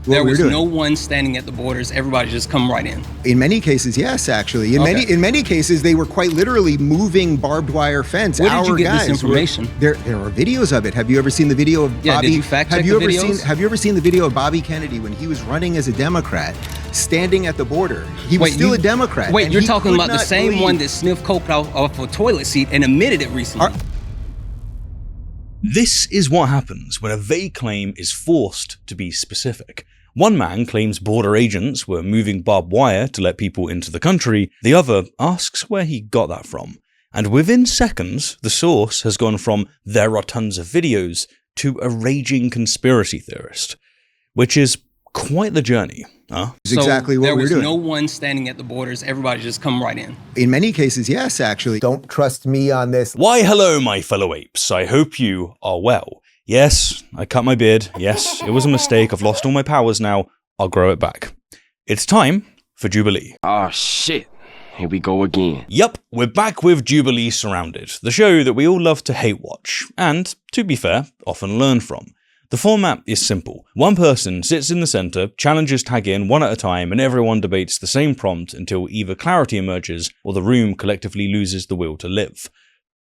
There was no one standing at the borders. Everybody just come right in. In many cases, yes, actually. In many cases, they were quite literally moving barbed wire fence. Where did you get this information? There are videos of it. Have you ever seen the video of Bobby? Did you fact check the videos? Have you ever seen the video of Bobby Kennedy when he was running as a Democrat, standing at the border? He was still a Democrat. Wait, you're talking about the same one that sniffed coke off a toilet seat and admitted it recently. This is what happens when a vague claim is forced to be specific. One man claims border agents were moving barbed wire to let people into the country, the other asks where he got that from. And within seconds, the source has gone from "there are tons of videos" to a raging conspiracy theorist. Which is quite the journey, huh? It's exactly what we're doing. There was no one standing at the borders. Everybody just come right in. In many cases, yes, actually. Don't trust me on this. Why hello, my fellow apes. I hope you are well. Yes, I cut my beard. Yes, it was a mistake. I've lost all my powers now. I'll grow it back. It's time for Jubilee. Oh shit. Here we go again. Yup, we're back with Jubilee Surrounded, the show that we all love to hate watch, and, to be fair, often learn from. The format is simple. One person sits in the center, challenges tag in one at a time, and everyone debates the same prompt until either clarity emerges or the room collectively loses the will to live.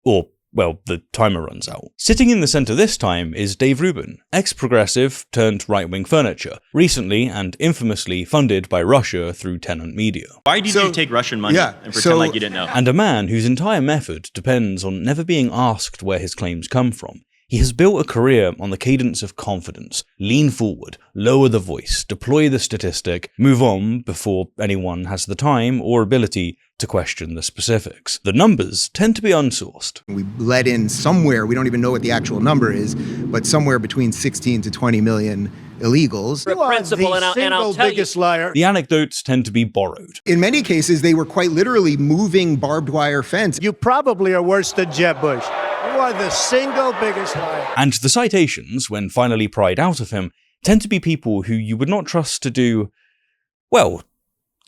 Or, well, the timer runs out. Sitting in the center this time is Dave Rubin, ex-progressive turned right-wing furniture, recently and infamously funded by Russia through Tenant Media. Why did you take Russian money and pretend like you didn't know? And a man whose entire method depends on never being asked where his claims come from. He has built a career on the cadence of confidence. Lean forward, lower the voice, deploy the statistic, move on before anyone has the time or ability to question the specifics. The numbers tend to be unsourced. We let in somewhere, we don't even know what the actual number is, but somewhere between 16 to 20 million illegals. You are the single biggest liar. The anecdotes tend to be borrowed. In many cases, they were quite literally moving barbed wire fence. You probably are worse than Jeb Bush. You are the single biggest liar. And the citations, when finally pried out of him, tend to be people who you would not trust to do, well,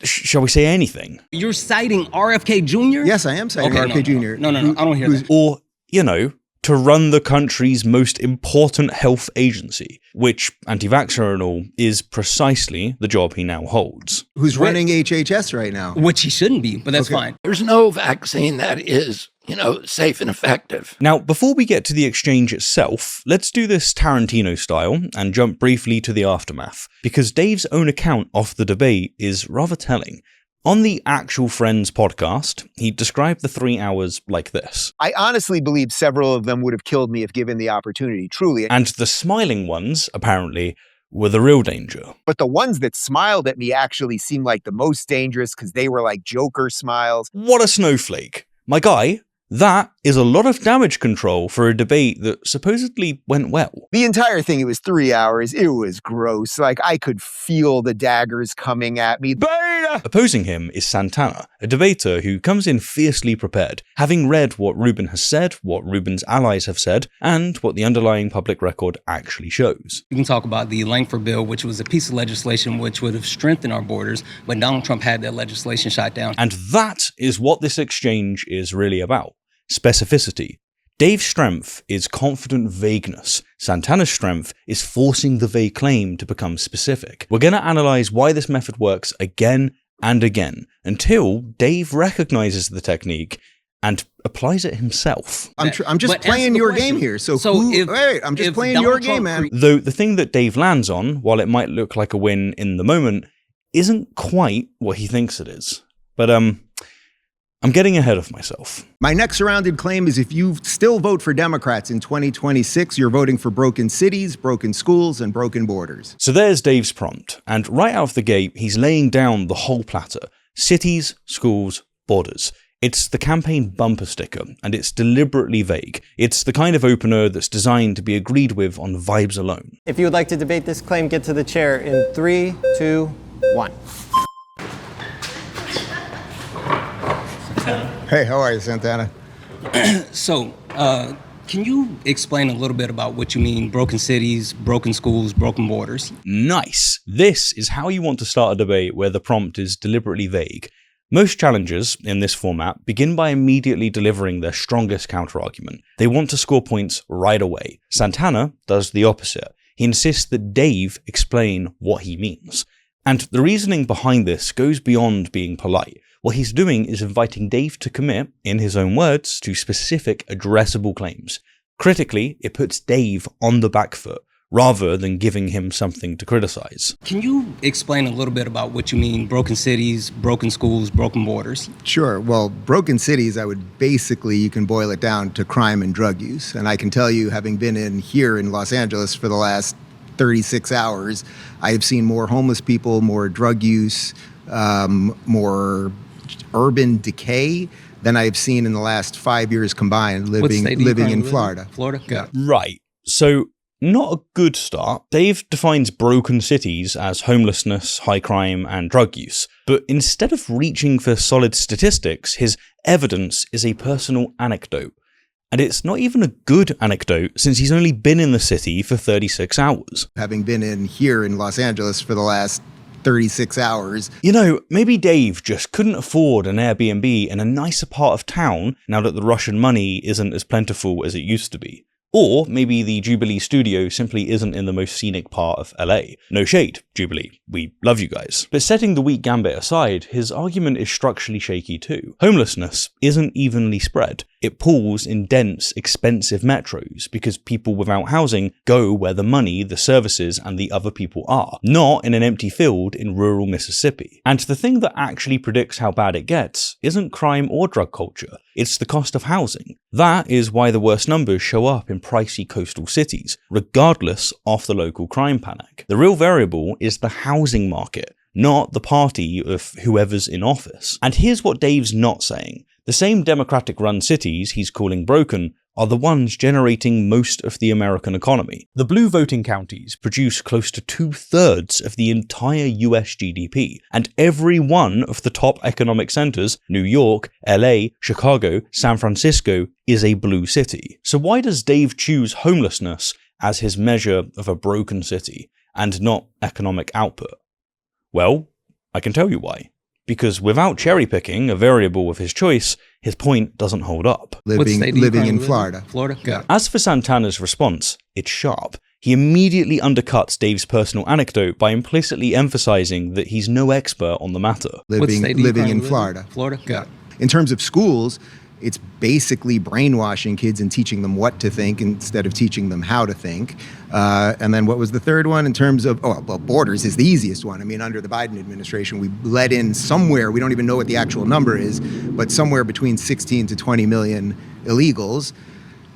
shall we say anything? You're citing RFK Jr.? Yes, I am citing RFK Jr. No, I don't hear that. Or, you know, to run the country's most important health agency, which, anti-vaxxer and all, is precisely the job he now holds. Who's running HHS right now? Which he shouldn't be, but that's fine. There's no vaccine that is, safe and effective. Now, before we get to the exchange itself, let's do this Tarantino style and jump briefly to the aftermath, because Dave's own account of the debate is rather telling. On the Actual Friends podcast, he described the 3 hours like this. I honestly believe several of them would have killed me if given the opportunity, truly. And the smiling ones, apparently, were the real danger. But the ones that smiled at me actually seemed like the most dangerous because they were like Joker smiles. What a snowflake. My guy, that is a lot of damage control for a debate that supposedly went well. The entire thing, it was 3 hours. It was gross. Like, I could feel the daggers coming at me. Beta! Opposing him is Santana, a debater who comes in fiercely prepared, having read what Rubin has said, what Rubin's allies have said, and what the underlying public record actually shows. We can talk about the Langford bill, which was a piece of legislation which would have strengthened our borders, but Donald Trump had that legislation shot down. And that is what this exchange is really about. Specificity. Dave's strength is confident vagueness. Santana's strength is forcing the vague claim to become specific. We're going to analyze why this method works again and again until Dave recognizes the technique and applies it himself. I'm just playing your game here. I'm just playing your game, man. Though the thing that Dave lands on, while it might look like a win in the moment, isn't quite what he thinks it is. But I'm getting ahead of myself. My next surrounded claim is if you still vote for Democrats in 2026, you're voting for broken cities, broken schools, and broken borders. So there's Dave's prompt, and right out of the gate, he's laying down the whole platter. Cities, schools, borders. It's the campaign bumper sticker, and it's deliberately vague. It's the kind of opener that's designed to be agreed with on vibes alone. If you would like to debate this claim, get to the chair in 3, 2, 1. Hey, how are you, Santana? So, can you explain a little bit about what you mean broken cities, broken schools, broken borders? Nice. This is how you want to start a debate where the prompt is deliberately vague. Most challengers in this format begin by immediately delivering their strongest counterargument. They want to score points right away. Santana does the opposite. He insists that Dave explain what he means. And the reasoning behind this goes beyond being polite. What he's doing is inviting Dave to commit, in his own words, to specific addressable claims. Critically, it puts Dave on the back foot, rather than giving him something to criticize. Can you explain a little bit about what you mean broken cities, broken schools, broken borders? Sure. Well, broken cities, you can boil it down to crime and drug use. And I can tell you, having been here in Los Angeles for the last 36 hours, I have seen more homeless people, more drug use, more urban decay than I have seen in the last 5 years combined living in Florida. Florida? Yeah. Right. So, not a good start. Dave defines broken cities as homelessness, high crime, and drug use. But instead of reaching for solid statistics, his evidence is a personal anecdote. And it's not even a good anecdote since he's only been in the city for 36 hours. Having been here in Los Angeles for the last 36 hours. You know, maybe Dave just couldn't afford an Airbnb in a nicer part of town now that the Russian money isn't as plentiful as it used to be. Or maybe the Jubilee studio simply isn't in the most scenic part of LA. No shade, Jubilee. We love you guys. But setting the weak gambit aside, his argument is structurally shaky too. Homelessness isn't evenly spread. It pools in dense, expensive metros because people without housing go where the money, the services, and the other people are, not in an empty field in rural Mississippi. And the thing that actually predicts how bad it gets isn't crime or drug culture, it's the cost of housing. That is why the worst numbers show up in pricey coastal cities, regardless of the local crime panic. The real variable is the housing market, not the party of whoever's in office. And here's what Dave's not saying. The same Democratic-run cities he's calling broken are the ones generating most of the American economy. The blue voting counties produce close to 2/3 of the entire US GDP, and every one of the top economic centers, New York, LA, Chicago, San Francisco, is a blue city. So why does Dave choose homelessness as his measure of a broken city, and not economic output? Well, I can tell you why. Because without cherry-picking a variable of his choice, his point doesn't hold up. Living in Florida. Florida? Yeah. As for Santana's response, it's sharp. He immediately undercuts Dave's personal anecdote by implicitly emphasizing that he's no expert on the matter. Living in Florida. Florida? Yeah. In terms of schools, it's basically brainwashing kids and teaching them what to think instead of teaching them how to think. And then what was the third one in terms of, borders is the easiest one. I mean, under the Biden administration, we let in somewhere, we don't even know what the actual number is, but somewhere between 16 to 20 million illegals.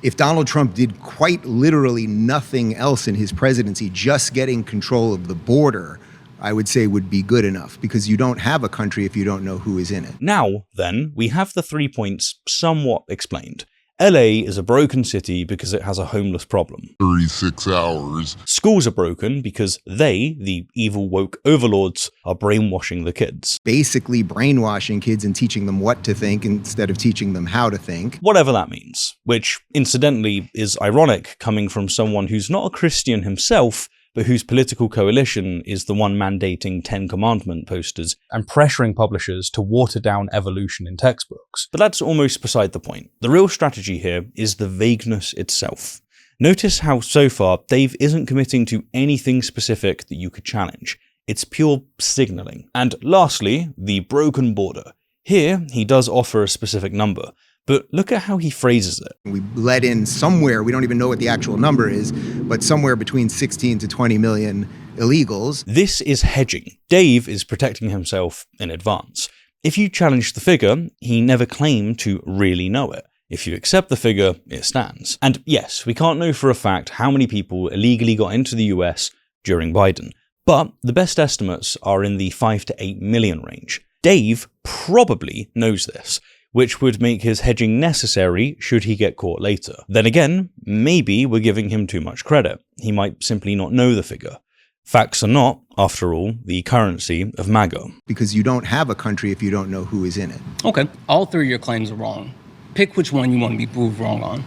If Donald Trump did quite literally nothing else in his presidency, just getting control of the border, I would say would be good enough, because you don't have a country if you don't know who is in it. Now, then, we have the 3 points somewhat explained. LA is a broken city because it has a homeless problem. 36 hours. Schools are broken because they, the evil woke overlords, are brainwashing the kids. Basically brainwashing kids and teaching them what to think instead of teaching them how to think. Whatever that means, which incidentally is ironic coming from someone who's not a Christian himself, but whose political coalition is the one mandating 10 Commandment posters and pressuring publishers to water down evolution in textbooks. But that's almost beside the point. The real strategy here is the vagueness itself. Notice how so far Dave isn't committing to anything specific that you could challenge. It's pure signaling. And lastly, the broken border. Here, he does offer a specific number, but look at how he phrases it. We let in somewhere, we don't even know what the actual number is, but somewhere between 16 to 20 million illegals. This is hedging. Dave is protecting himself in advance. If you challenge the figure, he never claimed to really know it. If you accept the figure, it stands. And yes, we can't know for a fact how many people illegally got into the US during Biden, but the best estimates are in the 5 to 8 million range. Dave probably knows this, which would make his hedging necessary should he get caught later. Then again, maybe we're giving him too much credit. He might simply not know the figure. Facts are not, after all, the currency of MAGA. Because you don't have a country if you don't know who is in it. Okay, all three of your claims are wrong. Pick which one you want to be proved wrong on.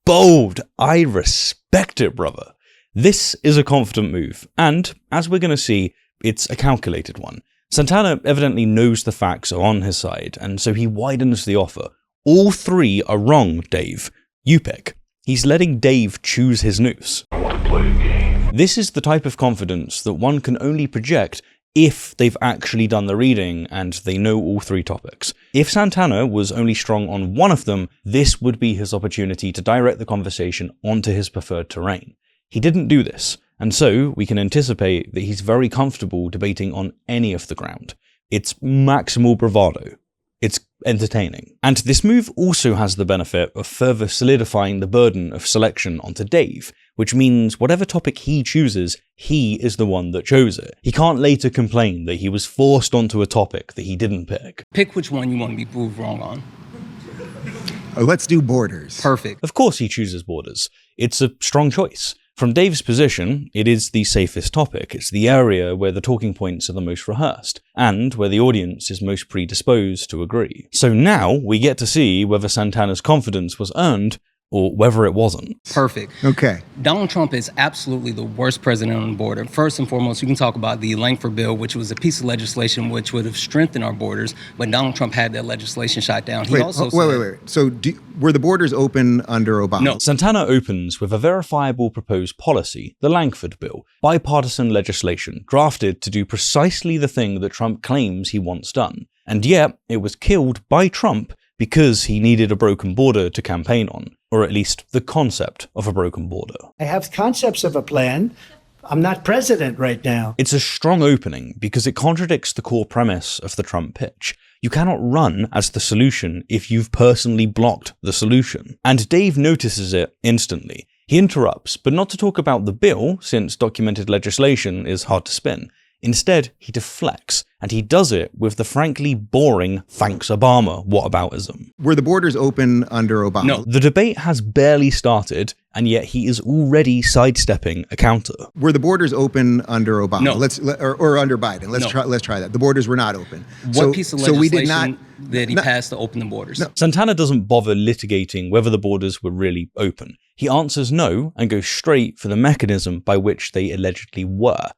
Bold! I respect it, brother. This is a confident move, and, as we're going to see, it's a calculated one. Santana evidently knows the facts are on his side, and so he widens the offer. All three are wrong, Dave. You pick. He's letting Dave choose his noose. I want to play a game. This is the type of confidence that one can only project if they've actually done the reading and they know all three topics. If Santana was only strong on one of them, this would be his opportunity to direct the conversation onto his preferred terrain. He didn't do this, and so we can anticipate that he's very comfortable debating on any of the ground. It's maximal bravado. It's entertaining. And this move also has the benefit of further solidifying the burden of selection onto Dave, which means whatever topic he chooses, he is the one that chose it. He can't later complain that he was forced onto a topic that he didn't pick. Pick which one you want to be proved wrong on. Let's do borders. Perfect. Of course he chooses borders. It's a strong choice. From Dave's position, it is the safest topic. It's the area where the talking points are the most rehearsed, and where the audience is most predisposed to agree. So now we get to see whether Santana's confidence was earned or whether it wasn't. Perfect. Okay. Donald Trump is absolutely the worst president on the border. First and foremost, you can talk about the Langford bill, which was a piece of legislation which would have strengthened our borders, but Donald Trump had that legislation shot down. He Wait. So were the borders open under Obama? No. Santana opens with a verifiable proposed policy, the Langford bill, bipartisan legislation drafted to do precisely the thing that Trump claims he wants done. And yet, it was killed by Trump because he needed a broken border to campaign on, or at least the concept of a broken border. I have concepts of a plan. I'm not president right now. It's a strong opening because it contradicts the core premise of the Trump pitch. You cannot run as the solution if you've personally blocked the solution. And Dave notices it instantly. He interrupts, but not to talk about the bill, since documented legislation is hard to spin. Instead, he deflects, and he does it with the frankly boring "thanks Obama" whataboutism. Were the borders open under Obama? No. The debate has barely started, and yet he is already sidestepping a counter. Were the borders open under Obama? No. Or under Biden? Let's No. try that. The borders were not open. What piece of legislation we did not did he pass to open the borders? No. Santana doesn't bother litigating whether the borders were really open. He answers no and goes straight for the mechanism by which they allegedly were.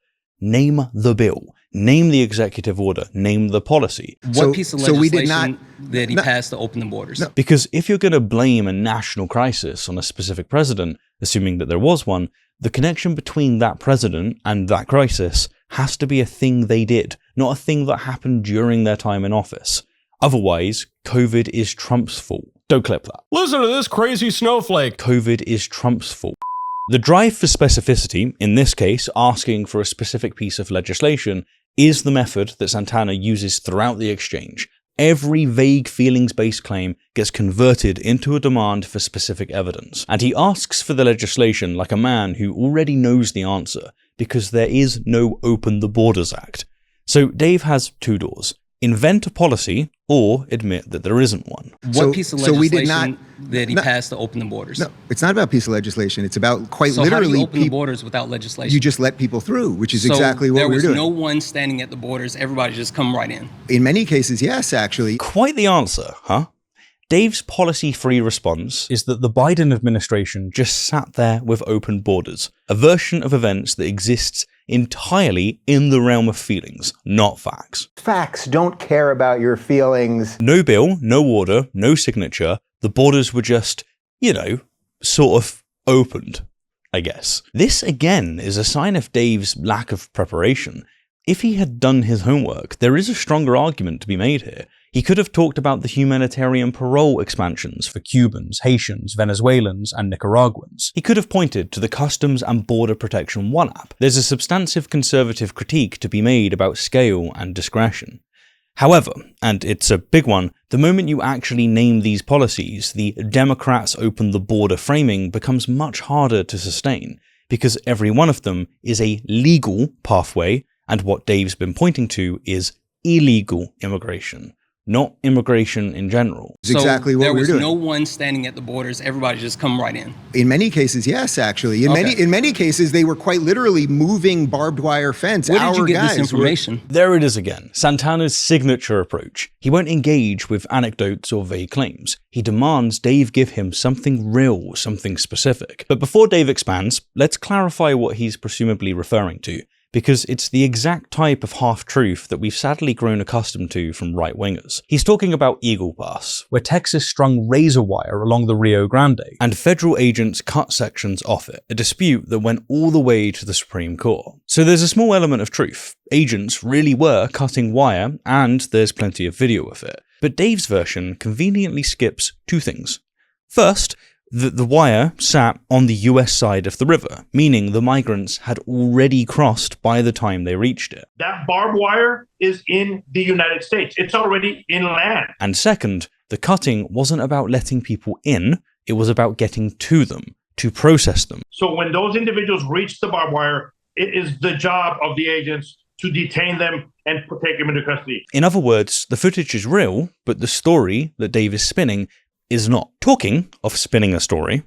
Name the bill. Name the executive order. Name the policy. What piece of legislation we did not did he pass to open the borders? No. Because if you're going to blame a national crisis on a specific president, assuming that there was one, the connection between that president and that crisis has to be a thing they did, not a thing that happened during their time in office. Otherwise, COVID is Trump's fault. Don't clip that. Listen to this crazy snowflake. COVID is Trump's fault. The drive for specificity, in this case asking for a specific piece of legislation, is the method that Santana uses throughout the exchange. Every vague feelings-based claim gets converted into a demand for specific evidence, and he asks for the legislation like a man who already knows the answer, because there is no Open the Borders Act. So Dave has two doors. Invent a policy, or admit that there isn't one. What piece of legislation we did not, did he pass to open the borders? No, it's not about a piece of legislation. It's about quite literally. How do you open the borders without legislation? You just let people through, which is exactly what we're doing. There was no one standing at the borders. Everybody just come right in. In many cases, yes, actually. Quite the answer, huh? Dave's policy-free response is that the Biden administration just sat there with open borders, a version of events that exists entirely in the realm of feelings, not facts. Facts don't care about your feelings. No bill, no order, no signature. The borders were just, sort of opened, I guess. This, again, is a sign of Dave's lack of preparation. If he had done his homework, there is a stronger argument to be made here. He could have talked about the humanitarian parole expansions for Cubans, Haitians, Venezuelans, and Nicaraguans. He could have pointed to the Customs and Border Protection 1 app. There's a substantive conservative critique to be made about scale and discretion. However, and it's a big one, the moment you actually name these policies, the Democrats open the border framing becomes much harder to sustain, because every one of them is a legal pathway, and what Dave's been pointing to is illegal immigration. Not immigration in general. It's exactly what we're doing. There was no one standing at the borders. Everybody just come right in. In many cases, yes, actually. In many cases, they were quite literally moving barbed wire fence. Where did you get this information? There it is again. Santana's signature approach. He won't engage with anecdotes or vague claims. He demands Dave give him something real, something specific. But before Dave expands, let's clarify what he's presumably referring to, because it's the exact type of half-truth that we've sadly grown accustomed to from right-wingers. He's talking about Eagle Pass, where Texas strung razor wire along the Rio Grande, and federal agents cut sections off it, a dispute that went all the way to the Supreme Court. So there's a small element of truth. Agents really were cutting wire, and there's plenty of video of it. But Dave's version conveniently skips two things. First, that the wire sat on the US side of the river, meaning the migrants had already crossed by the time they reached it. That barbed wire is in the United States. It's already inland. And second, the cutting wasn't about letting people in, it was about getting to them, to process them. So when those individuals reach the barbed wire, it is the job of the agents to detain them and take them into custody. In other words, the footage is real, but the story that Dave is spinning is not. Talking of spinning a story,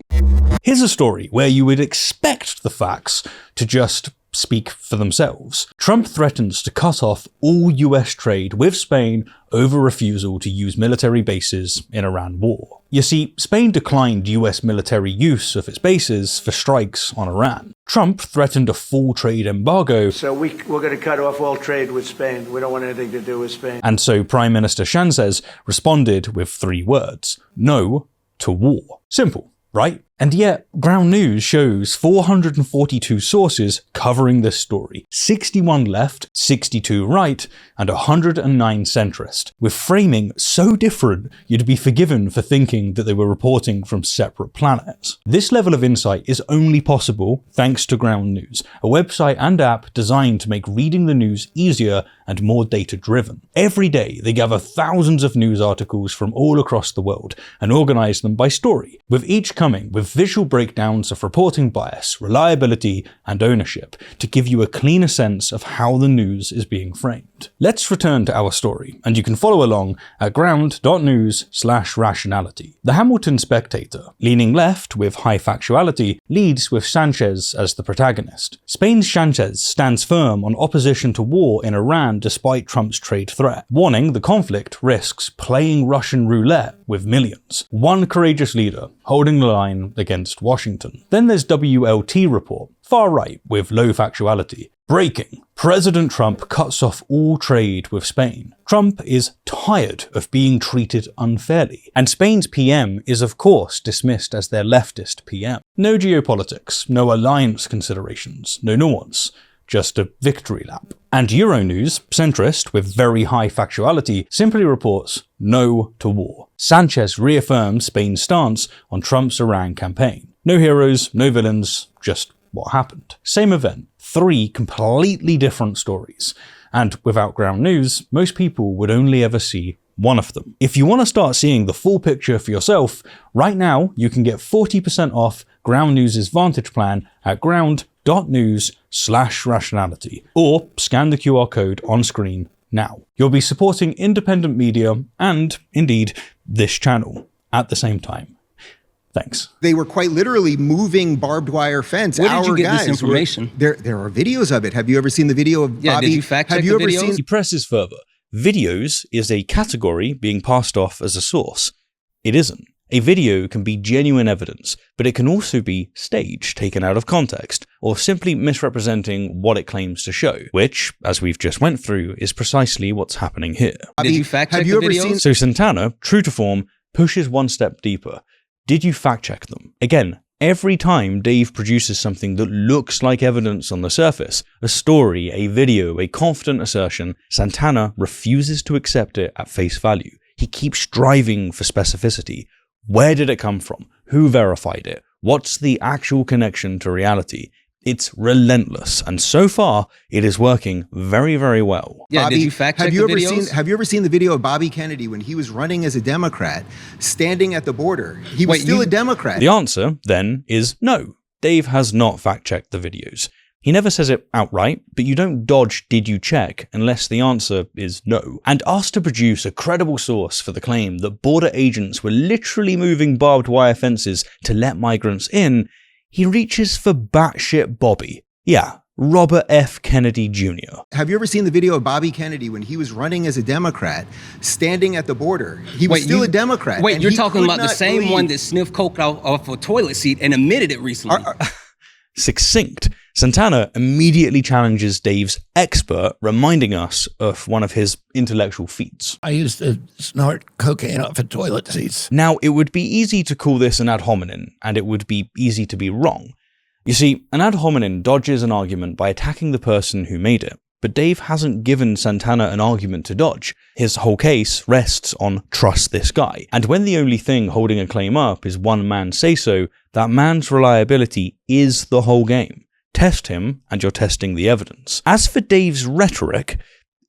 here's a story where you would expect the facts to just speak for themselves. Trump threatens to cut off all US trade with Spain over refusal to use military bases in Iran war. You see, Spain declined US military use of its bases for strikes on Iran. Trump threatened a full trade embargo. So we're going to cut off all trade with Spain. We don't want anything to do with Spain. And so Prime Minister Sanchez responded with 3 words. No to war. Simple, right? And yet, Ground News shows 442 sources covering this story, 61 left, 62 right, and 109 centrist, with framing so different you'd be forgiven for thinking that they were reporting from separate planets. This level of insight is only possible thanks to Ground News, a website and app designed to make reading the news easier and more data-driven. Every day, they gather thousands of news articles from all across the world and organize them by story, with each coming with visual breakdowns of reporting bias, reliability, and ownership to give you a cleaner sense of how the news is being framed. Let's return to our story, and you can follow along at ground.news/rationality. The Hamilton Spectator, leaning left with high factuality, leads with Sanchez as the protagonist. Spain's Sanchez stands firm on opposition to war in Iran despite Trump's trade threat, warning the conflict risks playing Russian roulette with millions. One courageous leader holding the line against Washington. Then there's WLT report, far right with low factuality. Breaking. President Trump cuts off all trade with Spain. Trump is tired of being treated unfairly. And Spain's PM is of course dismissed as their leftist PM. No geopolitics, no alliance considerations, no nuance. Just a victory lap. And Euronews, centrist with very high factuality, simply reports no to war. Sanchez reaffirms Spain's stance on Trump's Iran campaign. No heroes, no villains, just what happened. Same event, 3 completely different stories. And without Ground News, most people would only ever see one of them. If you want to start seeing the full picture for yourself, right now you can get 40% off Ground News' Vantage plan at ground.news/rationality, or scan the QR code on screen now. You'll be supporting independent media and, indeed, this channel at the same time. Thanks. They were quite literally moving barbed wire fence. Where did you get this information? There are videos of it. Have you ever seen the video of Bobby? Did you fact check the videos? He presses further. Videos is a category being passed off as a source. It isn't. A video can be genuine evidence, but it can also be staged, taken out of context, or simply misrepresenting what it claims to show, which, as we've just went through, is precisely what's happening here. Did you fact check the videos? So Santana, true to form, pushes one step deeper. Did you fact check them? Again, every time Dave produces something that looks like evidence on the surface, a story, a video, a confident assertion, Santana refuses to accept it at face value. He keeps striving for specificity. Where did it come from? Who verified it? What's the actual connection to reality? It's relentless, and so far, it is working very, very well. Yeah, Bobby, did you fact check the videos? Have you ever seen the video of Bobby Kennedy when he was running as a Democrat, standing at the border? He was still a Democrat. The answer, then, is no. Dave has not fact-checked the videos. He never says it outright, but you don't dodge "did you check" unless the answer is no. And asked to produce a credible source for the claim that border agents were literally moving barbed wire fences to let migrants in, he reaches for batshit Bobby. Yeah, Robert F. Kennedy Jr. Have you ever seen the video of Bobby Kennedy when he was running as a Democrat, standing at the border? He was still a Democrat. Wait, you're talking about the same one that sniffed coke off a toilet seat and admitted it recently. Succinct. Santana immediately challenges Dave's expert, reminding us of one of his intellectual feats. I used to snort cocaine off of toilet seats. Now, it would be easy to call this an ad hominem, and it would be easy to be wrong. You see, an ad hominem dodges an argument by attacking the person who made it. But Dave hasn't given Santana an argument to dodge. His whole case rests on trust this guy. And when the only thing holding a claim up is one man's say-so, that man's reliability is the whole game. Test him, and you're testing the evidence. As for Dave's rhetoric,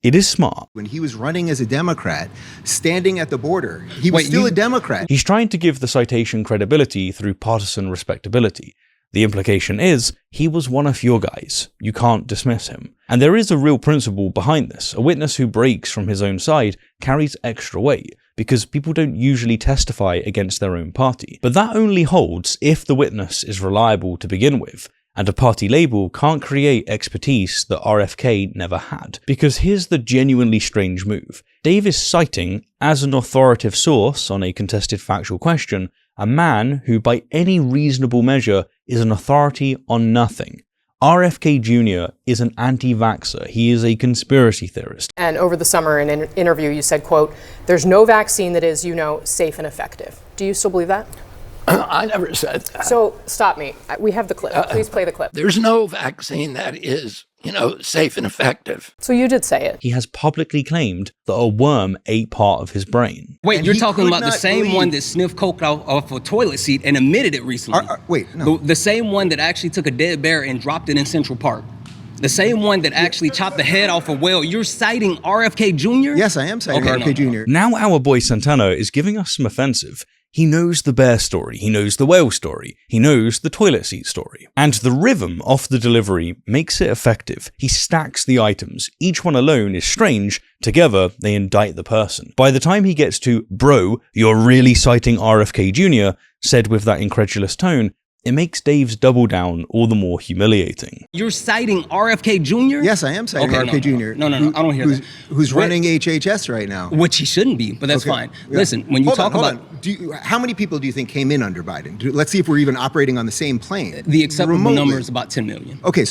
it is smart. When he was running as a Democrat, standing at the border, he was still a Democrat. He's trying to give the citation credibility through partisan respectability. The implication is, he was one of your guys. You can't dismiss him. And there is a real principle behind this. A witness who breaks from his own side carries extra weight, because people don't usually testify against their own party. But that only holds if the witness is reliable to begin with, and a party label can't create expertise that RFK never had. Because here's the genuinely strange move. Dave is citing, as an authoritative source on a contested factual question, a man who by any reasonable measure is an authority on nothing. RFK Jr. is an anti-vaxxer. He is a conspiracy theorist. And over the summer in an interview you said, quote, "There's no vaccine that is, safe and effective." Do you still believe that? I never said that. So stop me. We have the clip. Please play the clip. There's no vaccine that is, safe and effective. So you did say it. He has publicly claimed that a worm ate part of his brain. Wait, you're talking about the same one that sniffed coke off a toilet seat and admitted it recently. The same one that actually took a dead bear and dropped it in Central Park. The same one that actually chopped the head off a whale. You're citing RFK Jr.? Yes, I am citing RFK Jr. Now our boy Santana is giving us some offensive. He knows the bear story, he knows the whale story, he knows the toilet seat story. And the rhythm of the delivery makes it effective. He stacks the items. Each one alone is strange. Together, they indict the person. By the time he gets to, "Bro, you're really citing RFK Jr.," said with that incredulous tone, it makes Dave's double down all the more humiliating. You're citing RFK Jr.? Yes, I am citing RFK Jr. No, I don't hear that. Who's running HHS right now. Which he shouldn't be, but that's fine. Yeah. Listen, when you talk about... how many people do you think came in under Biden? Let's see if we're even operating on the same plane. The acceptable number is about 10 million. Okay,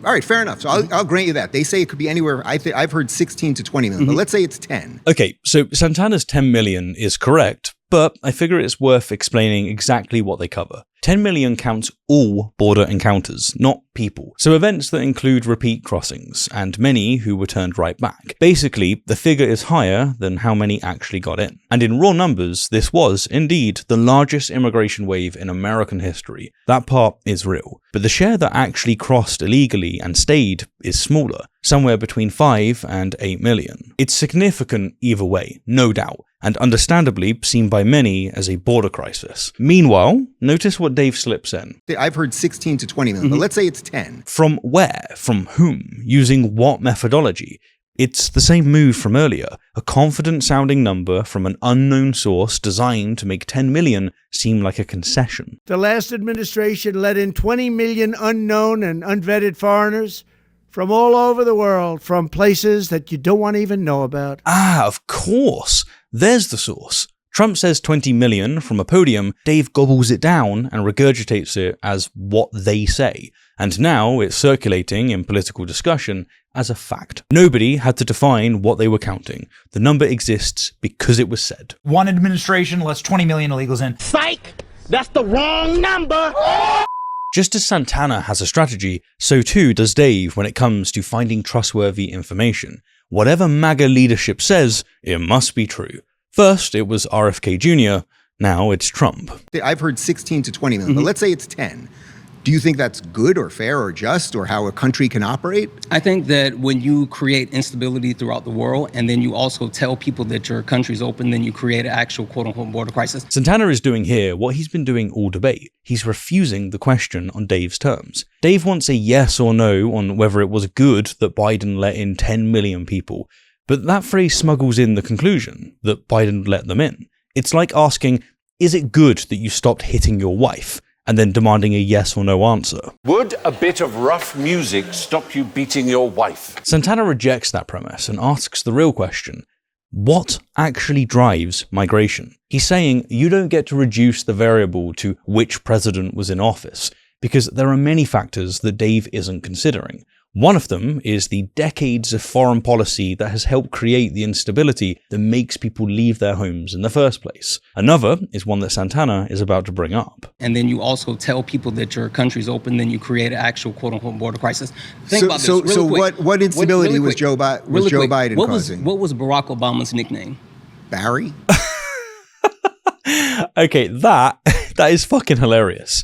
all right, fair enough. So I'll grant you that. They say it could be anywhere, I've heard 16 to 20 million, but let's say it's 10. Okay, so Santana's 10 million is correct, but I figure it's worth explaining exactly what they cover. 10 million counts all border encounters, not people. So events that include repeat crossings, and many who were turned right back. Basically, the figure is higher than how many actually got in. And in raw numbers, this was, indeed, the largest immigration wave in American history. That part is real. But the share that actually crossed illegally and stayed is smaller, somewhere between 5 and 8 million. It's significant either way, no doubt, and understandably seen by many as a border crisis. Meanwhile, notice what Dave slips in. I've heard 16 to 20 million, but let's say it's 10. From where? From whom? Using what methodology? It's the same move from earlier, a confident-sounding number from an unknown source designed to make 10 million seem like a concession. The last administration let in 20 million unknown and unvetted foreigners from all over the world, from places that you don't want to even know about. Ah, of course. There's the source. Trump says 20 million from a podium, Dave gobbles it down and regurgitates it as what they say. And now it's circulating in political discussion as a fact. Nobody had to define what they were counting. The number exists because it was said. One administration lets 20 million illegals in. Psych! That's the wrong number! Just as Santana has a strategy, so too does Dave when it comes to finding trustworthy information. Whatever MAGA leadership says, it must be true. First, it was RFK Jr., now it's Trump. I've heard 16 to 20 million, but let's say it's 10. Do you think that's good or fair or just or how a country can operate? I think that when you create instability throughout the world and then you also tell people that your country's open, then you create an actual quote-unquote border crisis. Santana is doing here what he's been doing all debate. He's refusing the question on Dave's terms. Dave wants a yes or no on whether it was good that Biden let in 10 million people. But that phrase smuggles in the conclusion that Biden let them in. It's like asking, is it good that you stopped hitting your wife? And then demanding a yes or no answer. Would a bit of rough music stop you beating your wife? Santana rejects that premise and asks the real question. What actually drives migration? He's saying you don't get to reduce the variable to which president was in office, because there are many factors that Dave isn't considering. One of them is the decades of foreign policy that has helped create the instability that makes people leave their homes in the first place. Another is one that Santana is about to bring up. And then you also tell people that your country's open, then you create an actual quote-unquote border crisis. Think about this really quick. What instability was Joe Biden causing? What was Barack Obama's nickname? Barry? Okay, that is fucking hilarious.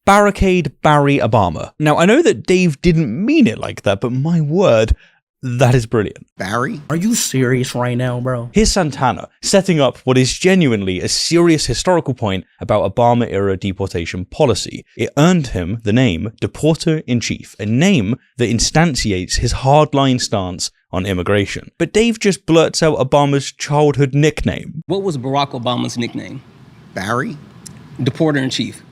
Barricade Barry Obama. Now, I know that Dave didn't mean it like that, but my word, that is brilliant. Barry? Are you serious right now, bro? Here's Santana setting up what is genuinely a serious historical point about Obama-era deportation policy. It earned him the name Deporter-in-Chief, a name that instantiates his hardline stance on immigration. But Dave just blurts out Obama's childhood nickname. What was Barack Obama's nickname? Barry? Deporter-in-Chief.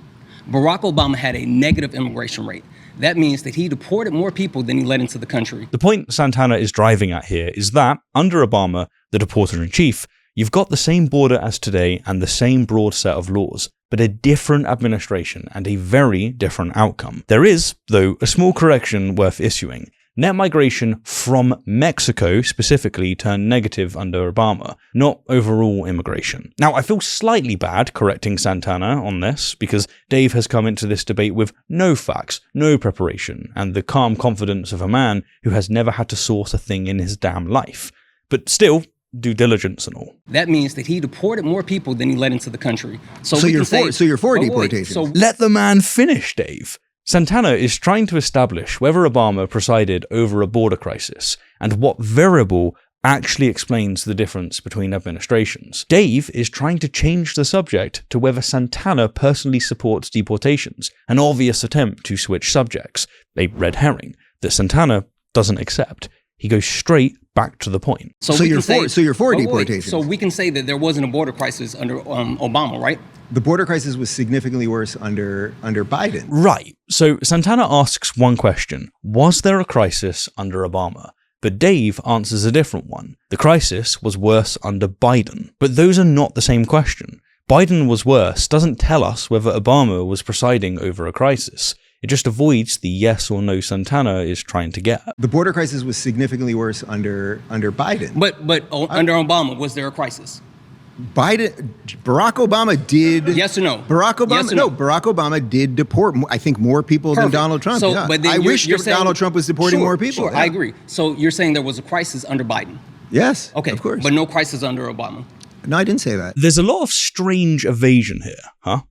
Barack Obama had a negative immigration rate. That means that he deported more people than he let into the country. The point Santana is driving at here is that, under Obama, the deporter-in-chief, you've got the same border as today and the same broad set of laws, but a different administration and a very different outcome. There is, though, a small correction worth issuing. Net migration from Mexico specifically turned negative under Obama, not overall immigration. Now, I feel slightly bad correcting Santana on this, because Dave has come into this debate with no facts, no preparation, and the calm confidence of a man who has never had to source a thing in his damn life. But still, due diligence and all. That means that he deported more people than he let into the country. So you're for deportation. Let the man finish, Dave. Santana is trying to establish whether Obama presided over a border crisis and what variable actually explains the difference between administrations. Dave is trying to change the subject to whether Santana personally supports deportations, an obvious attempt to switch subjects, a red herring that Santana doesn't accept. He goes straight back to the point. So you're for deportation. So we can say that there wasn't a border crisis under Obama, right? The border crisis was significantly worse under Biden. Right. So Santana asks one question. Was there a crisis under Obama? But Dave answers a different one. The crisis was worse under Biden. But those are not the same question. Biden was worse doesn't tell us whether Obama was presiding over a crisis. It just avoids the yes or no Santana is trying to get at. The border crisis was significantly worse under Biden. But under Obama, was there a crisis? Barack Obama did. Yes or no? Barack Obama, yes or no? Barack Obama did deport, I think, more people than Donald Trump. So, yeah. But then I wish Donald Trump was deporting more people. Sure, yeah. I agree. So you're saying there was a crisis under Biden? Yes, okay, of course. But no crisis under Obama? No, I didn't say that. There's a lot of strange evasion here, huh?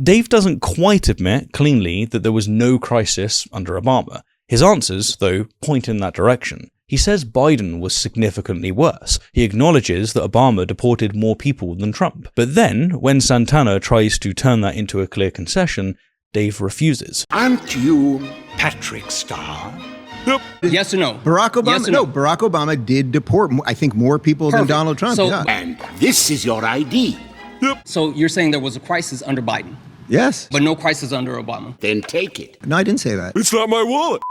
Dave doesn't quite admit cleanly that there was no crisis under Obama. His answers, though, point in that direction. He says Biden was significantly worse. He acknowledges that Obama deported more people than Trump. But then, when Santana tries to turn that into a clear concession, Dave refuses. Aren't you Patrick Starr? Yep. Yes or no? Barack Obama, yes or no? Barack Obama did deport, I think, more people than Donald Trump. So, yeah. And this is your ID. Yep. So you're saying there was a crisis under Biden? Yes. But no crisis under Obama? Then take it. No, I didn't say that. It's not my wallet.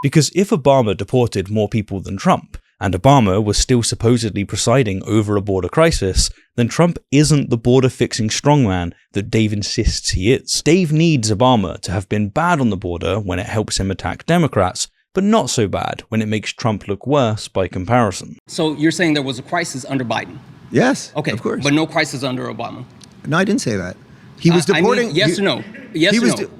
Because if Obama deported more people than Trump, and Obama was still supposedly presiding over a border crisis, then Trump isn't the border-fixing strongman that Dave insists he is. Dave needs Obama to have been bad on the border when it helps him attack Democrats, but not so bad when it makes Trump look worse by comparison. So you're saying there was a crisis under Biden? Yes, okay, of course. But no crisis under Obama? No, I didn't say that. He was deporting. I mean, yes or no? Yes or no?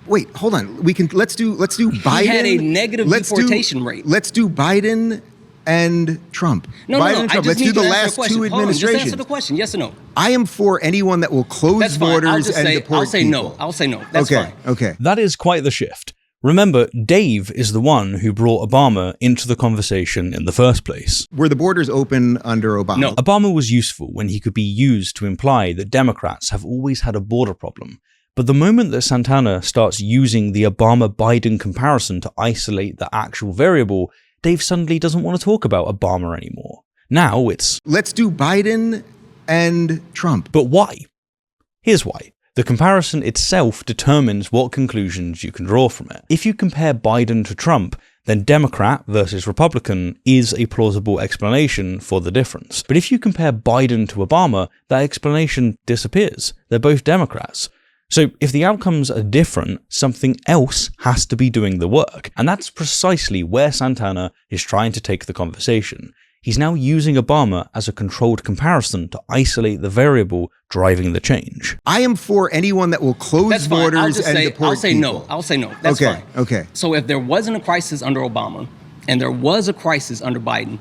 Wait, hold on. Let's do Biden. He had a negative deportation rate. Let's do Biden and Trump. No, Biden and Trump. Let's do the last two administrations. Just answer the question. Yes or no? I am for anyone that will close borders and deport I'll say people. no. I'll say no. That's okay, fine. Okay. That is quite the shift. Remember, Dave is the one who brought Obama into the conversation in the first place. Were the borders open under Obama? No. Obama was useful when he could be used to imply that Democrats have always had a border problem. But the moment that Santana starts using the Obama-Biden comparison to isolate the actual variable, Dave suddenly doesn't want to talk about Obama anymore. Now it's... Let's do Biden and Trump. But why? Here's why. The comparison itself determines what conclusions you can draw from it. If you compare Biden to Trump, then Democrat versus Republican is a plausible explanation for the difference. But if you compare Biden to Obama, that explanation disappears. They're both Democrats. So if the outcomes are different, something else has to be doing the work. And that's precisely where Santana is trying to take the conversation. He's now using Obama as a controlled comparison to isolate the variable driving the change. I am for anyone that will close borders and deport people. I'll say no. I'll say no. That's fine. Okay. So if there wasn't a crisis under Obama and there was a crisis under Biden,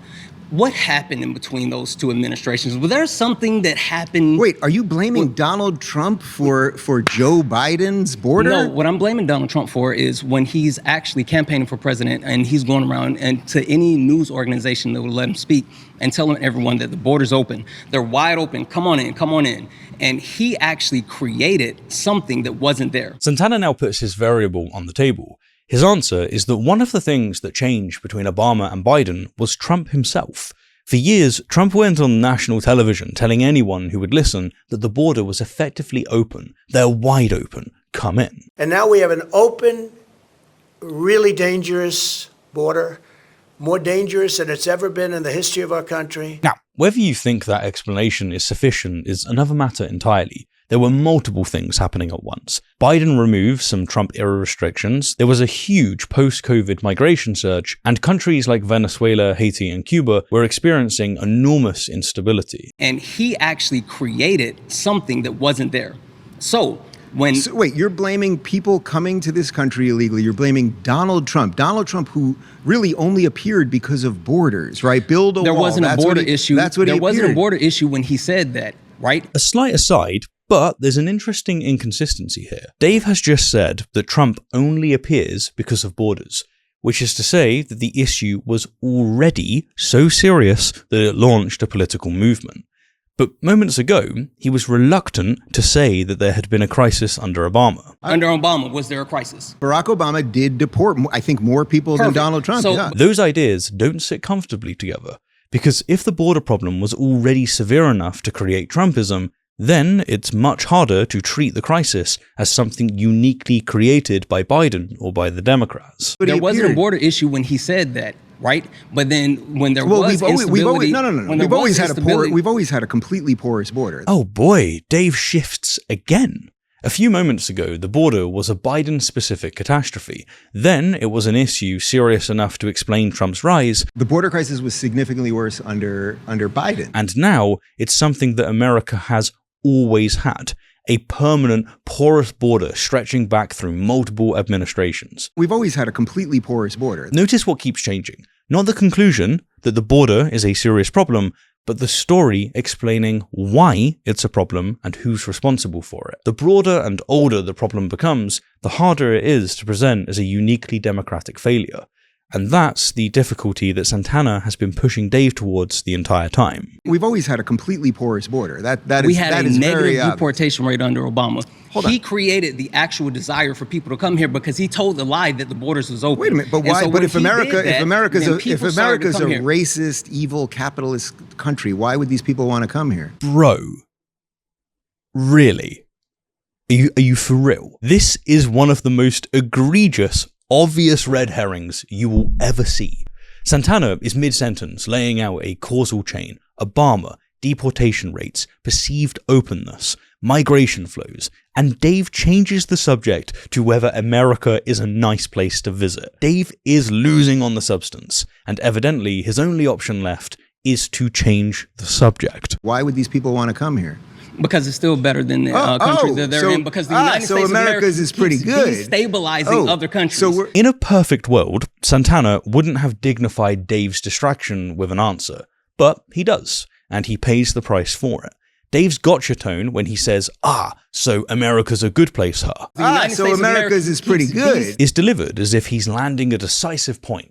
what happened in between those two administrations? Was there something that happened? Wait, are you blaming Donald Trump for Joe Biden's border? No, what I'm blaming Donald Trump for is when he's actually campaigning for president and he's going around and to any news organization that will let him speak and telling everyone that the border's open. They're wide open. Come on in, come on in. And he actually created something that wasn't there. Santana now puts his variable on the table. His answer is that one of the things that changed between Obama and Biden was Trump himself. For years, Trump went on national television telling anyone who would listen that the border was effectively open. They're wide open. Come in. And now we have an open, really dangerous border, more dangerous than it's ever been in the history of our country. Now, whether you think that explanation is sufficient is another matter entirely. There were multiple things happening at once. Biden removed some Trump-era restrictions, there was a huge post-COVID migration surge, and countries like Venezuela, Haiti, and Cuba were experiencing enormous instability. And he actually created something that wasn't there. So wait, you're blaming people coming to this country illegally. You're blaming Donald Trump. Donald Trump, who really only appeared because of borders, right? Build a wall. There wasn't a border issue. That's what he appeared. There wasn't a border issue when he said that, right? A slight aside, but there's an interesting inconsistency here. Dave has just said that Trump only appears because of borders, which is to say that the issue was already so serious that it launched a political movement. But moments ago, he was reluctant to say that there had been a crisis under Obama. Under Obama, was there a crisis? Barack Obama did deport, I think, more people than Donald Trump. So those ideas don't sit comfortably together, because if the border problem was already severe enough to create Trumpism, then it's much harder to treat the crisis as something uniquely created by Biden or by the Democrats. There wasn't a border issue when he said that, right? But then when there was instability... We've always had a completely porous border. Oh boy, Dave shifts again. A few moments ago, the border was a Biden-specific catastrophe. Then it was an issue serious enough to explain Trump's rise. The border crisis was significantly worse under Biden. And now it's something that America has always had. A permanent, porous border stretching back through multiple administrations. We've always had a completely porous border. Notice what keeps changing. Not the conclusion that the border is a serious problem, but the story explaining why it's a problem and who's responsible for it. The broader and older the problem becomes, the harder it is to present as a uniquely democratic failure. And that's the difficulty that Santana has been pushing Dave towards the entire time. We've always had a completely porous border. We had a negative deportation rate under Obama. He created the actual desire for people to come here because he told the lie that the borders was open. Wait a minute, but why? But if America's a racist, evil, capitalist country, why would these people want to come here? Bro, really? Are you for real? This is one of the most egregious, obvious red herrings you will ever see. Santana is mid-sentence laying out a causal chain: Obama, deportation rates, perceived openness, migration flows, and Dave changes the subject to whether America is a nice place to visit. Dave is losing on the substance, and evidently his only option left is to change the subject. Why would these people want to come here? Because it's still better than the country that they're in. Because the United States America's is pretty good. Destabilizing other countries. In a perfect world, Santana wouldn't have dignified Dave's distraction with an answer, but he does, and he pays the price for it. Dave's gotcha tone when he says, so America's a good place, huh? So America's is pretty good. Is delivered as if he's landing a decisive point.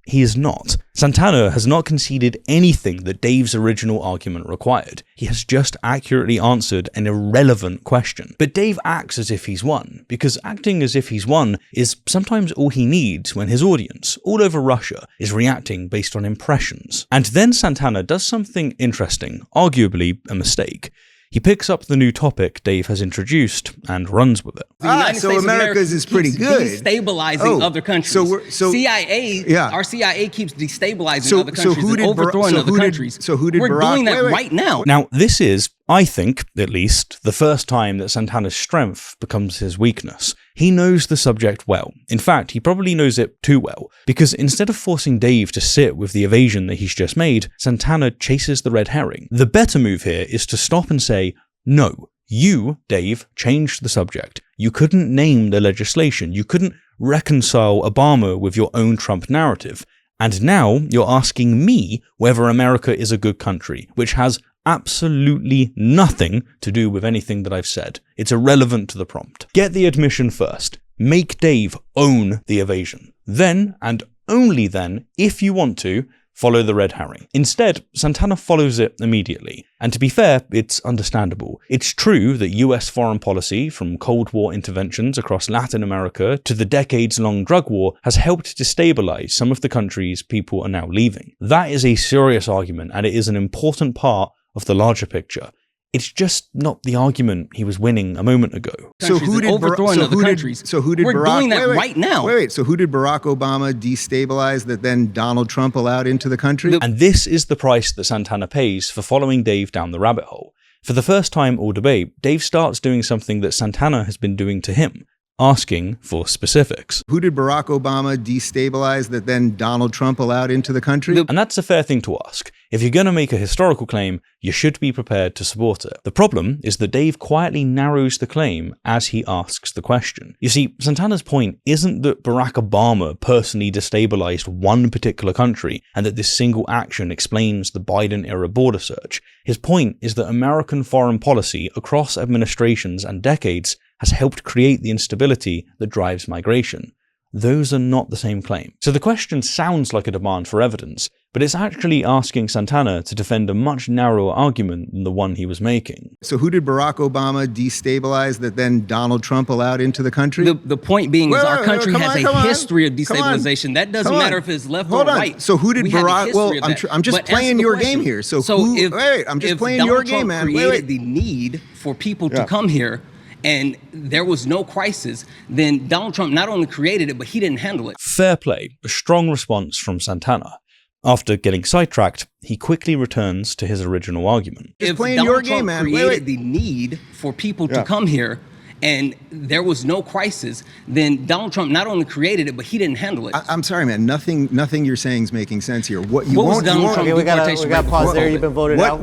He is not. Santana has not conceded anything that Dave's original argument required. He has just accurately answered an irrelevant question. But Dave acts as if he's won, because acting as if he's won is sometimes all he needs when his audience, all over Russia, is reacting based on impressions. And then Santana does something interesting, arguably a mistake. He picks up the new topic Dave has introduced and runs with it. So America's is pretty good. Destabilizing other countries. Our CIA keeps destabilizing other countries and overthrowing other countries. So who did We're Barack? doing that right now. Now, this is, I think, at least, the first time that Santana's strength becomes his weakness. He knows the subject well. In fact, he probably knows it too well, because instead of forcing Dave to sit with the evasion that he's just made, Santana chases the red herring. The better move here is to stop and say, no, you, Dave, changed the subject. You couldn't name the legislation. You couldn't reconcile Obama with your own Trump narrative. And now you're asking me whether America is a good country, which has absolutely nothing to do with anything that I've said. It's irrelevant to the prompt. Get the admission first. Make Dave own the evasion. Then, and only then, if you want to, follow the red herring. Instead, Santana follows it immediately. And to be fair, it's understandable. It's true that US foreign policy, from Cold War interventions across Latin America to the decades-long drug war, has helped destabilize some of the countries people are now leaving. That is a serious argument, and it is an important part of the larger picture. It's just not the argument he was winning a moment ago. So who did We're doing that right now. So who did Barack Obama destabilize that then Donald Trump allowed into the country? And this is the price that Santana pays for following Dave down the rabbit hole. For the first time all debate, Dave starts doing something that Santana has been doing to him, asking for specifics. Who did Barack Obama destabilize that then Donald Trump allowed into the country? And that's a fair thing to ask. If you're going to make a historical claim, you should be prepared to support it. The problem is that Dave quietly narrows the claim as he asks the question. You see, Santana's point isn't that Barack Obama personally destabilized one particular country and that this single action explains the Biden-era border search. His point is that American foreign policy across administrations and decades has helped create the instability that drives migration. Those are not the same claim. So the question sounds like a demand for evidence, but it's actually asking Santana to defend a much narrower argument than the one he was making. So who did Barack Obama destabilize that then Donald Trump allowed into the country? The point being is our country has a history of destabilization. That doesn't matter if it's left or right. So who did Barack? Well, I'm just playing your game here. So I'm just playing your game, man. Created the need for people to come here, and there was no crisis, then Donald Trump not only created it, but he didn't handle it. Fair play, a strong response from Santana. After getting sidetracked, he quickly returns to his original argument. If Donald Trump created the need for people to come here, and there was no crisis, then Donald Trump not only created it, but he didn't handle it. I'm sorry, man. Nothing you're saying is making sense here. What was Donald Trump? We got to pause there. You've been voted out.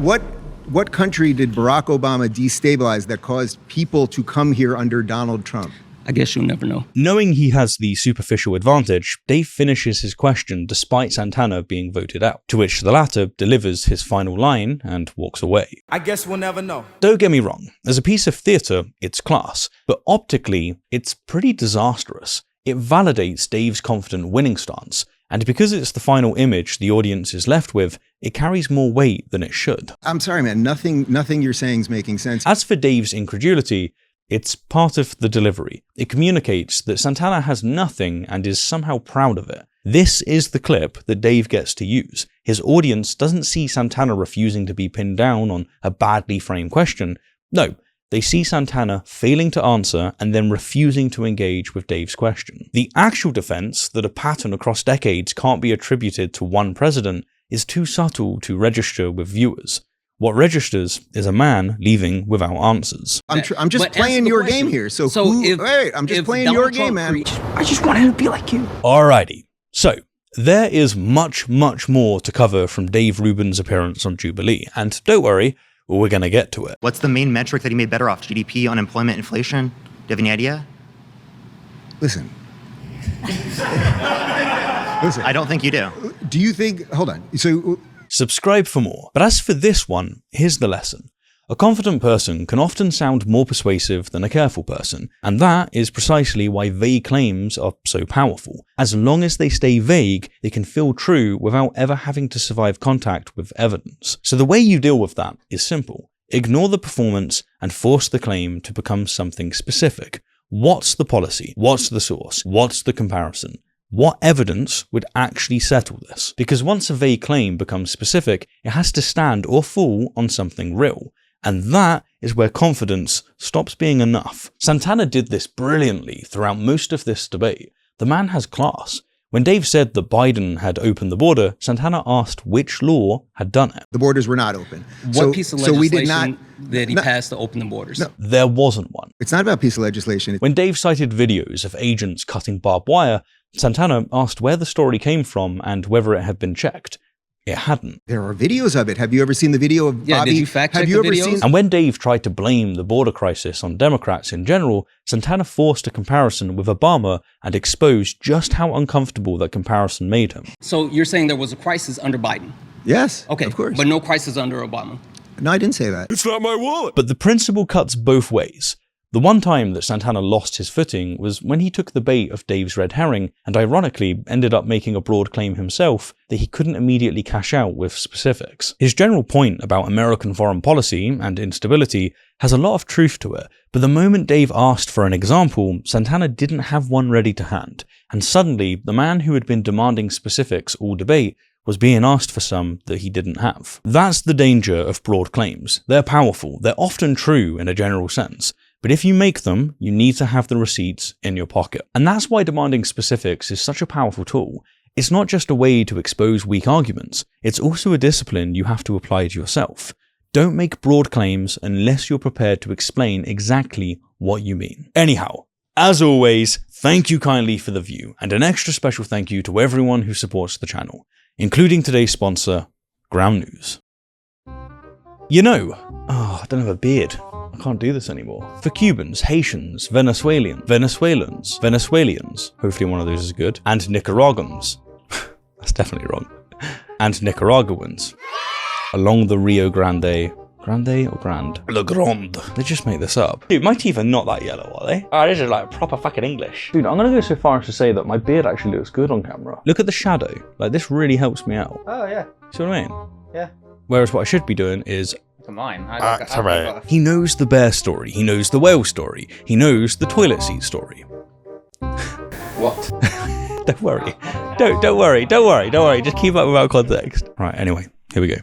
What country did Barack Obama destabilize that caused people to come here under Donald Trump? I guess you'll never know. Knowing he has the superficial advantage, Dave finishes his question despite Santana being voted out, to which the latter delivers his final line and walks away. I guess we'll never know. Don't get me wrong, as a piece of theatre, it's class, but optically, it's pretty disastrous. It validates Dave's confident winning stance, and because it's the final image the audience is left with, it carries more weight than it should. I'm sorry, man. Nothing you're saying is making sense. As for Dave's incredulity, it's part of the delivery. It communicates that Santana has nothing and is somehow proud of it. This is the clip that Dave gets to use. His audience doesn't see Santana refusing to be pinned down on a badly framed question. No, they see Santana failing to answer and then refusing to engage with Dave's question. The actual defense that a pattern across decades can't be attributed to one president is too subtle to register with viewers. What registers is a man leaving without answers. I'm just playing your game here. I'm just playing your game, man. I just want him to be like you. Alrighty. So, there is much, much more to cover from Dave Rubin's appearance on Jubilee. And don't worry, we're going to get to it. What's the main metric that he made better off? GDP, unemployment, inflation? Do you have any idea? Listen. I don't think you do. Do you think... Hold on. So... Subscribe for more. But as for this one, here's the lesson. A confident person can often sound more persuasive than a careful person, and that is precisely why vague claims are so powerful. As long as they stay vague, they can feel true without ever having to survive contact with evidence. So the way you deal with that is simple. Ignore the performance and force the claim to become something specific. What's the policy? What's the source? What's the comparison? What evidence would actually settle this? Because once a vague claim becomes specific, it has to stand or fall on something real. And that is where confidence stops being enough. Santana did this brilliantly throughout most of this debate. The man has class. When Dave said that Biden had opened the border, Santana asked which law had done it. The borders were not open. What piece of legislation did he pass to open the borders? No. There wasn't one. It's not about piece of legislation. When Dave cited videos of agents cutting barbed wire, Santana asked where the story came from and whether it had been checked. It hadn't. There are videos of it. Have you ever seen the video of Bobby? Did you fact check the videos? And when Dave tried to blame the border crisis on Democrats in general, Santana forced a comparison with Obama and exposed just how uncomfortable that comparison made him. So you're saying there was a crisis under Biden? Yes, okay, of course. But no crisis under Obama? No, I didn't say that. It's not my wallet. But the principle cuts both ways. The one time that Santana lost his footing was when he took the bait of Dave's red herring and ironically ended up making a broad claim himself that he couldn't immediately cash out with specifics. His general point about American foreign policy and instability has a lot of truth to it, but the moment Dave asked for an example, Santana didn't have one ready to hand, and suddenly the man who had been demanding specifics all debate was being asked for some that he didn't have. That's the danger of broad claims. They're powerful, they're often true in a general sense, but if you make them, you need to have the receipts in your pocket. And that's why demanding specifics is such a powerful tool. It's not just a way to expose weak arguments, it's also a discipline you have to apply to yourself. Don't make broad claims unless you're prepared to explain exactly what you mean. Anyhow, as always, thank you kindly for the view, and an extra special thank you to everyone who supports the channel, including today's sponsor, Ground News. You know, I don't have a beard. I can't do this anymore. For Cubans, Haitians, Venezuelans, hopefully one of those is good, and Nicaraguans, that's definitely wrong, and Nicaraguans, along the Rio Grande, Grande or Grand? Le Grande. They just make this up. Dude, my teeth are not that yellow, are they? Oh, this is like proper fucking English. Dude, I'm gonna go so far as to say that my beard actually looks good on camera. Look at the shadow. Like, this really helps me out. Oh, yeah. See what I mean? Yeah. Whereas what I should be doing is... To mine. He knows the bear story, he knows the whale story, he knows the toilet seat story. What? Don't worry. Don't worry. Just keep up without context. Right, anyway, here we go.